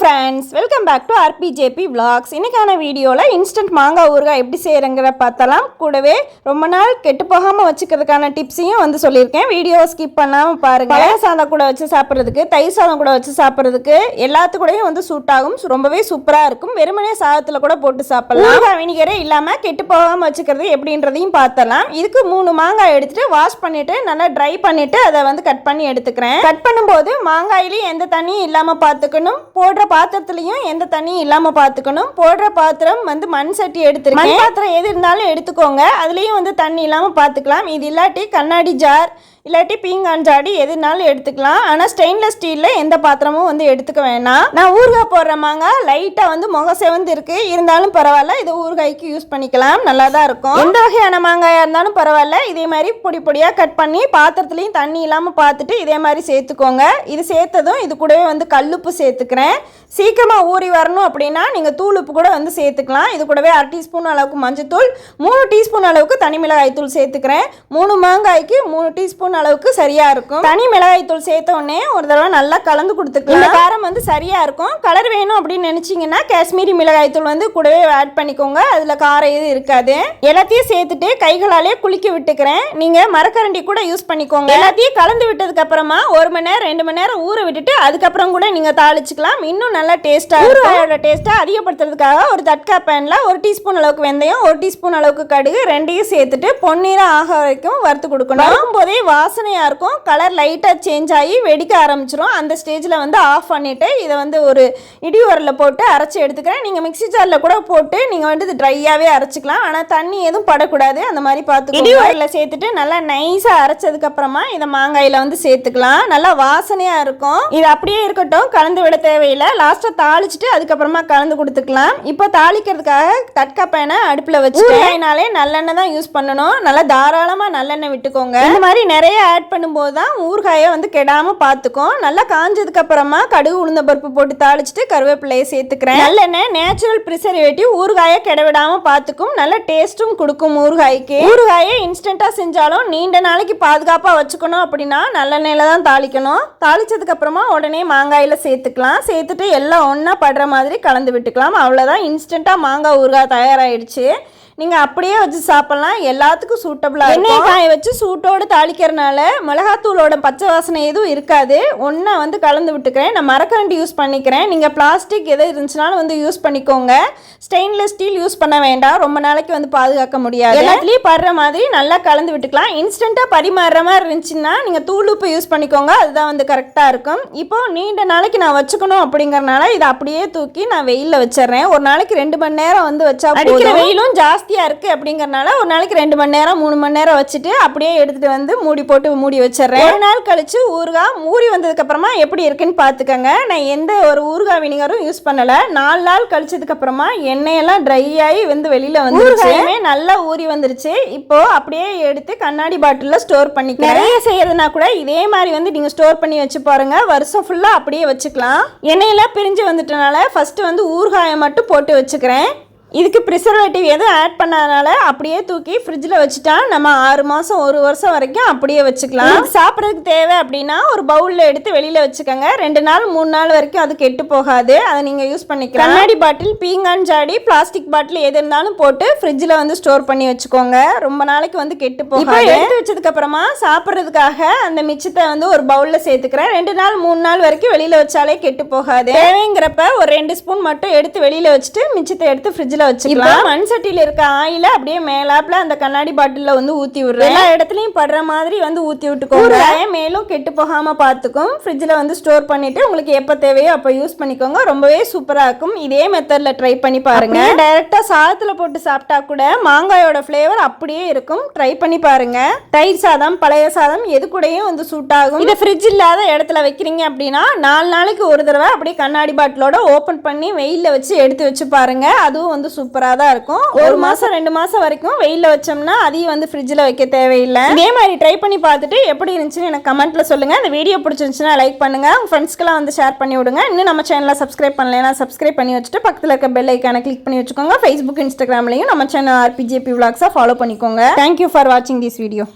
friends, welcome back to RPJP Vlogs. இன்னைக்கான வீடியோல instant மாங்காய் ஊறுகாய் எப்படி செய்யறங்கற பார்த்தலாம். கூடவே ரொம்ப நாள் கெட்டு போகாம வச்சுக்கிறதுக்கான டிப்ஸையும் வந்து சொல்லியிருக்கேன். வீடியோ ஸ்கிப் பண்ணாம பாருங்க. பழைய சாதம் கூட வச்சு சாப்பிடுறதுக்கு, தயிர் சாதம் கூட வச்சு சாப்பிடுறதுக்கு எல்லாத்து கூடயும் வந்து சூட் ஆகும். ரொம்பவே சூப்பரா இருக்கும். வெறுமனே சாதத்துல கூட போட்டு சாப்பிடலாம். ஊறுகாய் வினிகரே இல்லாம கெட்டு போகாம வச்சுக்கிறது எப்படின்றதையும் பார்த்தலாம். இதுக்கு 3 மாங்காய் எடுத்துட்டு வாஷ் பண்ணிட்டு நல்லா ட்ரை பண்ணிட்டு அதை வந்து கட் பண்ணி எடுத்துக்கிறேன். கட் பண்ணும்போது மாங்காயிலையும் எந்த தண்ணியும் இல்லாம பார்த்துக்கணும். போடுற பாத்திரத்துலயும் எந்த தண்ணியும் இல்லாம பார்த்துக்கணும். போடுற பாத்திரம் வந்து மண் சட்டி எடுத்துருக்கேன். மண் பாத்திரம் எது இருந்தாலும் எடுத்துக்கோங்க. அதுலயும் வந்து தண்ணி இல்லாம பார்த்துக்கலாம். இது இல்லாட்டி கண்ணாடி ஜார் இல்லாட்டி பீங்கான் ஜாடி எதுனாலும் எடுத்துக்கலாம். ஆனால் ஸ்டெயின்லெஸ் ஸ்டீலில் எந்த பாத்திரமும் வந்து எடுத்துக்க வேணாம். நான் ஊறுகாய் போடுற மாங்காய் லைட்டாக வந்து முக செவந்து இருக்கு, இருந்தாலும் பரவாயில்ல, இது ஊறுகாய்க்கு யூஸ் பண்ணிக்கலாம். நல்லா தான் இருக்கும். எந்த வகையான மாங்காயாக இருந்தாலும் பரவாயில்ல. இதே மாதிரி பொடி பொடியாக கட் பண்ணி பாத்திரத்துலையும் தண்ணி இல்லாமல் பார்த்துட்டு இதே மாதிரி சேர்த்துக்கோங்க. இது சேர்த்ததும் இது கூடவே வந்து கல்லுப்பு சேர்த்துக்கிறேன். சீக்கிரமாக ஊறி வரணும் அப்படின்னா நீங்கள் தூள் உப்பு கூட வந்து சேர்த்துக்கலாம். இது கூடவே 1/2 டீஸ்பூன் அளவுக்கு மஞ்சத்தூள், 3 டீஸ்பூன் அளவுக்கு தனி மிளகாய் தூள் சேர்த்துக்கிறேன். 3 மாங்காய்க்கு 3 டீஸ்பூன் அளவுக்கு சரியா இருக்கும். தனி மிளகாய் தூள் சேர்த்த உடனே ஒரு தடவை நல்லா கலந்து கொடுத்துக்கலாம். இந்த காரம் வந்து சரியா இருக்கும். கலர் வேணும் அப்படின்னு நினைச்சீங்கன்னா காஷ்மீரி மிளகாய் தூள் வந்து கூடவே ஆட் பண்ணிக்கோங்க. அதுல காரம் எதுவும் இருக்காது. எல்லாத்தையும் சேர்த்துட்டு கைகளாலே குளிக்க விட்டுக்கிறேன். நீங்க மரக்கரண்டி கூட யூஸ் பண்ணிக்கோங்க. எல்லாத்தையும் கலந்து விட்டதுக்கு அப்புறமா 1 மணி நேரம் 2 மணி நேரம் ஊற விட்டுட்டு அதுக்கப்புறம் கூட நீங்க தாளிச்சுக்கலாம். இன்னும் நல்லா டேஸ்டா ஊறுகாயோட டேஸ்ட்டை அதிகப்படுத்துறதுக்காக ஒரு தட்கா பேன்ல 1 டீஸ்பூன் அளவுக்கு வெந்தயம், 1 டீஸ்பூன் அளவுக்கு கடுகு ரெண்டையும் சேர்த்துட்டு பொன்னிறம் ஆக வரைக்கும் வறுத்து கொடுக்கணும். போதே வாசனையா இருக்கும். கலர் லைட்டா சேஞ்ச் ஆகி வெடிக்க ஆரம்பிச்சிடும். அந்த ஸ்டேஜ்ல வந்து ஆஃப் பண்ணிட்டு இதை வந்து ஒரு இடி உரல்ல போட்டு அரைச்சி எடுத்துக்கிறேன். நீங்க மிக்ஸி ஜார்ல கூட போட்டு நீங்க வந்து ட்ரையாவே அரைச்சிக்கலாம். ஆனா தண்ணி எதுவும் படக்கூடாது. அந்த மாதிரி பார்த்து இடி உரல்ல சேர்த்துட்டு நல்லா நைஸா அரைச்சதுக்கு அப்புறமா இதை மாங்காயில வந்து சேர்த்துக்கலாம். நல்லா வாசனையா இருக்கும். இது அப்படியே இருக்கட்டும், கலந்து விட தேவையில்லை. லாஸ்டா தாளிச்சுட்டு அதுக்கப்புறமா கலந்து கொடுத்துக்கலாம். இப்போ தாளிக்கிறதுக்காக தட்கா பேனை அடுப்புல வச்சுட்டேனாலே நல்லெண்ணெய் தான் யூஸ் பண்ணணும். நல்லா தாராளமா நல்லெண்ணெய் விட்டுக்கோங்க. இந்த மாதிரி நிறைய ஆட் பண்ணும்போது தான் ஊறுகாயை வந்து கெடாம பார்த்துக்கும். நல்லா காஞ்சதுக்கு அப்புறமா கடுகு உளுந்த பருப்பு போட்டு தாளிச்சுட்டு கருவேப்பிலையை சேர்த்துக்கிறேன். நல்லெண்ணெய் நேச்சுரல் ப்ரிசர்வேட்டிவ் ஊறுகாயை கெட விடாம பார்த்துக்கும். நல்ல டேஸ்ட்டும் கொடுக்கும் ஊறுகாய்க்கு. ஊறுகாயை இன்ஸ்டன்டா செஞ்சாலும் நீண்ட நாளைக்கு பாதுகாப்பா வச்சுக்கணும் அப்படின்னா நல்லெண்ணெயில தான் தாளிக்கணும். தாளிச்சதுக்கு அப்புறமா உடனே மாங்காயில சேர்த்துக்கலாம். சேர்த்துட்டு எல்லாம் ஒண்ணா படுற மாதிரி கலந்து விட்டுக்கலாம். அவ்வளவுதான், இன்ஸ்டன்டா மாங்காய் ஊறுகாய் தயாராகிடுச்சு. நீங்கள் அப்படியே வச்சு சாப்பிட்லாம். எல்லாத்துக்கும் சூட்டபிளாக இருக்கும். எண்ணெய் காய வச்சு சூட்டோடு தாளிக்கிறனால மிளகாத்தூளோட பச்சை வாசனை எதுவும் இருக்காது. ஒன்றா வந்து கலந்து விட்டுக்கிறேன். நான் மரக்கரண்டி யூஸ் பண்ணிக்கிறேன். நீங்கள் பிளாஸ்டிக் எது இருந்துச்சுனாலும் வந்து யூஸ் பண்ணிக்கோங்க. ஸ்டெயின்லெஸ் ஸ்டீல் யூஸ் பண்ண வேண்டாம். ரொம்ப நாளைக்கு வந்து பாதுகாக்க முடியாது. எல்லாத்துலேயும் படுற மாதிரி நல்லா கலந்து விட்டுக்கலாம். இன்ஸ்டண்ட்டாக பரிமாறுற மாதிரி இருந்துச்சுன்னா நீங்கள் தூள் உப்பு யூஸ் பண்ணிக்கோங்க. அதுதான் வந்து கரெக்டாக இருக்கும். இப்போ நீண்ட நாளைக்கு நான் வச்சுக்கணும் அப்படிங்கறனால இதை அப்படியே தூக்கி நான் வெயிலில் வச்சிடறேன். ஒரு நாளைக்கு 2 மணி நேரம் வந்து வச்சா போதும். வெயிலும் ஜாஸ்தி இருக்கு அப்படிங்கறனால ஒரு நாளைக்கு 2 மணி நேரம் 3 மணி நேரம் வச்சுட்டு அப்படியே எடுத்துட்டு வந்து மூடி போட்டு மூடி வச்சிடறேன். ஒரு நாள் கழிச்சு ஊறுகாய் மூடி வந்ததுக்கு அப்புறமா எப்படி இருக்குன்னு பாத்துக்கோங்க. நான் எந்த ஒரு ஊறுகாய் வினிகரும் யூஸ் பண்ணல. 4 நாள் கழிச்சதுக்கு அப்புறமா எண்ணெயெல்லாம் ட்ரை ஆகி வந்து வெளியில வந்து ஊறுகாயுமே நல்லா ஊறி வந்துருச்சு. இப்போ அப்படியே எடுத்து கண்ணாடி பாட்டில்ல ஸ்டோர் பண்ணிக்கலாம். நிறைய செய்யறதுனா கூட இதே மாதிரி வந்து நீங்க ஸ்டோர் பண்ணி வச்சு பாருங்க. வருஷம் ஃபுல்லா அப்படியே வச்சுக்கலாம். எண்ணெயெல்லாம் பிரிஞ்சு வந்துட்டனால ஃபர்ஸ்ட் வந்து ஊறுகாயை மட்டும் போட்டு வச்சுக்கிறேன். இதுக்கு ப்ரிசர்வேட்டிவ் எதுவும் ஆட் பண்ணாதனால அப்படியே தூக்கி ஃப்ரிட்ஜில் வச்சுட்டா நம்ம 6 மாதம் 1 வருஷம் வரைக்கும் அப்படியே வச்சுக்கலாம். சாப்பிட்றதுக்கு தேவை அப்படின்னா ஒரு பவுலில் எடுத்து வெளியில் வச்சுக்கோங்க. 2 நாள் 3 நாள் வரைக்கும் அது கெட்டு போகாது. அதை நீங்கள் யூஸ் பண்ணிக்கலாம். கண்ணாடி பாட்டில், பீங்கான் ஜாடி, பிளாஸ்டிக் பாட்டில் எது இருந்தாலும் போட்டு ஃப்ரிட்ஜில் வந்து ஸ்டோர் பண்ணி வச்சுக்கோங்க. ரொம்ப நாளைக்கு வந்து கெட்டு போகாது. எடுத்து வச்சதுக்கு அப்புறமா சாப்பிட்றதுக்காக அந்த மிச்சத்தை வந்து ஒரு பவுலில் சேர்த்துக்கிறேன். 2 நாள் 3 நாள் வரைக்கும் வெளியில் வச்சாலே கெட்டு போகாது. தேவைங்கிறப்ப ஒரு 2 ஸ்பூன் மட்டும் எடுத்து வெளியில் வச்சுட்டு மிச்சத்தை எடுத்து ஃப்ரிட்ஜில் வச்சுக்கலாம். மண் சட்டியில இருக்க ஆயில அப்படியே மேலாப்ல அந்த கண்ணாடி பாட்டில்ல வந்து ஊத்தி விடுறேன். எல்லா இடத்துலயும் படுற மாதிரி வந்து ஊத்தி விட்டுக்கோங்க. மேலும் கெட்டு போகாம பார்த்துக்கும். ஃப்ரிட்ஜ்ல வந்து ஸ்டோர் பண்ணிட்டு உங்களுக்கு எப்ப தேவையோ அப்ப யூஸ் பண்ணிக்கோங்க. ரொம்பவே சூப்பரா இருக்கும். இதே மெத்தட்ல ட்ரை பண்ணி பாருங்க. டைரக்டா சாதத்துல போட்டு சாப்பிட்டா கூட மாங்காயோட ஃபிளேவர் அப்படியே இருக்கும். ட்ரை பண்ணி பாருங்க. தயிர் சாதம், பழைய சாதம் எது கூடயும் வந்து சூட் ஆகும். இதை ஃப்ரிட்ஜ் இல்லாத இடத்துல வைக்கிறீங்க அப்படின்னா 4 நாளைக்கு ஒரு தடவை அப்படியே கண்ணாடி பாட்டிலோட ஓபன் பண்ணி வெயில்ல வச்சு எடுத்து வச்சு பாருங்க. அதுவும் வந்து சூப்பரா தான் இருக்கும். 1 மாசம் 2 மாசம் வரைக்கும் வெயில்ல வச்சோம்னா அதையும் வந்து ஃப்ரிட்ஜ்ல வைக்க தேவையில்லை. இதே மாதிரி ட்ரை பண்ணி பார்த்துட்டு எப்படி இருந்துச்சுன்னு எனக்கு கமெண்ட்ல சொல்லுங்க. இந்த வீடியோ பிடிச்சிருந்துச்சுன்னா லைக் பண்ணுங்க. உங்க ஃப்ரெண்ட்ஸ்க்குலாம் வந்து ஷேர் பண்ணி விடுங்க. இன்னும் நம்ம சேனலை சப்ஸ்கிரைப் பண்ணலைன்னா சப்ஸ்கிரைப் பண்ணி வச்சுட்டு பக்கத்தில் இருக்க பெல் ஐக்கானை கிளிக் பண்ணி வச்சுக்கோங்க. Facebook, Instagramலையும் நம்ம சேனல் RPJP Vlogs ஃபாலோ பண்ணிக்கோங்க. தேங்க்யூ ஃபார் வாட்சிங் திஸ் வீடியோ.